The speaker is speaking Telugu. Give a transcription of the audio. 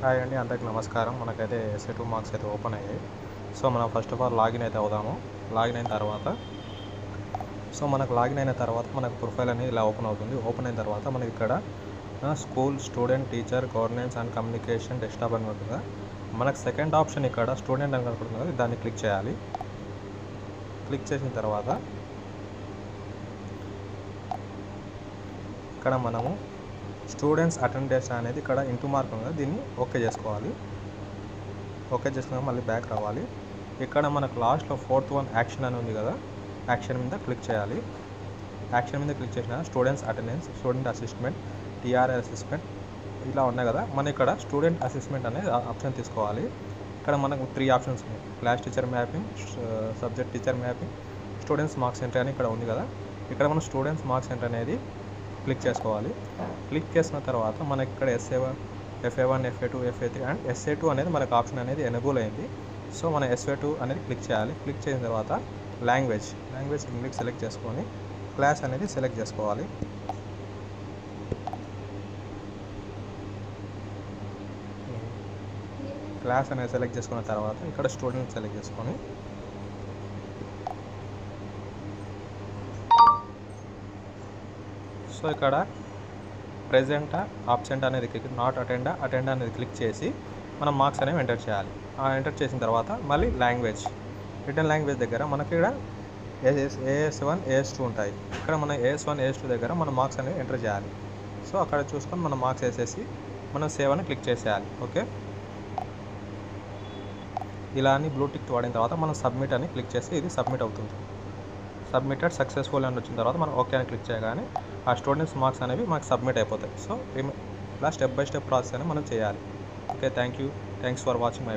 హాయ్ అండి, అందరికి నమస్కారం. మనకైతే ఎస్ఏ2 మార్క్స్ అయితే ఓపెన్ అయ్యాయి. సో మనం ఫస్ట్ ఆఫ్ ఆల్ లాగిన్ అయితే అవుదాము. లాగిన్ అయిన తర్వాత మనకు ప్రొఫైల్ అనేది ఇలా ఓపెన్ అవుతుంది. ఓపెన్ అయిన తర్వాత మనకి ఇక్కడ school, student, teacher, governance and communication desktop అని ఉంటుంది. మనకు సెకండ్ ఆప్షన్ ఇక్కడ స్టూడెంట్ అని కనపడుతుంది కదా, దాన్ని క్లిక్ చేయాలి. క్లిక్ చేసిన తర్వాత ఇక్కడ మనము స్టూడెంట్స్ అటెండెన్స్ అనేది ఇక్కడ ఇంటూ మార్క్ ఉంది, దీన్ని ఓకే చేసుకోవాలి. ఓకే చేసుకున్నాక మళ్ళీ బ్యాక్ రావాలి. ఇక్కడ మనకు లాస్ట్లో 4th వన్ యాక్షన్ అని ఉంది కదా, యాక్షన్ మీద క్లిక్ చేయాలి. యాక్షన్ మీద క్లిక్ చేసిన స్టూడెంట్స్ అటెండెన్స్, స్టూడెంట్ అసిస్ట్మెంట్, టీఆర్ఏ అసిస్ట్మెంట్ ఇలా ఉన్నాయి కదా. మన ఇక్కడ స్టూడెంట్ అసిస్ట్మెంట్ అనేది ఆప్షన్ తీసుకోవాలి. ఇక్కడ మనకు 3 ఆప్షన్స్ ఉన్నాయి: class teacher mapping, subject teacher mapping, students marks entry అని ఇక్కడ ఉంది కదా. ఇక్కడ మనం స్టూడెంట్స్ మార్క్స్ ఎంట్రీ అనేది క్లిక్ చేసుకోవాలి. క్లిక్ చేసిన తర్వాత మనకి ఇక్కడ FA1, FA2, FA3 and SA2 అనేది మనకు ఆప్షన్ అనేది ఎనేబుల్ అయింది. సో మన SA2 అనేది క్లిక్ చేయాలి. క్లిక్ చేసిన తర్వాత లాంగ్వేజ్ ఇంగ్లీష్ సెలెక్ట్ చేసుకొని క్లాస్ అనేది సెలెక్ట్ చేసుకోవాలి. క్లాస్ అనేది సెలెక్ట్ చేసుకున్న తర్వాత ఇక్కడ స్టూడెంట్ సెలెక్ట్ చేసుకొని సో ఇక్కడ ప్రెజెంటా ఆబ్సెంట్ అనేది క్లిక్, నాట్ అటెండ్ అనేది క్లిక్ చేసి మనం మార్క్స్ అనేవి ఎంటర్ చేయాలి. ఎంటర్ చేసిన తర్వాత మళ్ళీ రిటర్న్ లాంగ్వేజ్ దగ్గర మనకి ఇక్కడ AS1, AS2 ఉంటాయి. ఇక్కడ మన AS1, AS2 దగ్గర మన మార్క్స్ అనేవి ఎంటర్ చేయాలి. సో అక్కడ చూసుకొని మనం మార్క్స్ వేసేసి మనం సేవ్ అని క్లిక్ చేసేయాలి. ఓకే, ఇలా అని బ్లూ టిక్ వాడిన తర్వాత మనం సబ్మిట్ అని క్లిక్ చేసి ఇది సబ్మిట్ అవుతుంది. సబ్మిటెడ్ సక్సెస్ఫుల్ అని వచ్చిన తర్వాత మనం ఓకే అని క్లిక్ చేయగానే ఆ స్టూడెంట్స్ మార్క్స్ అనేవి మనకు సబ్మిట్ అయిపోతాయి. సో ఇలా స్టెప్ బై స్టెప్ ప్రాసెస్ అనేది మనం చేయాలి. Okay, thanks for watching my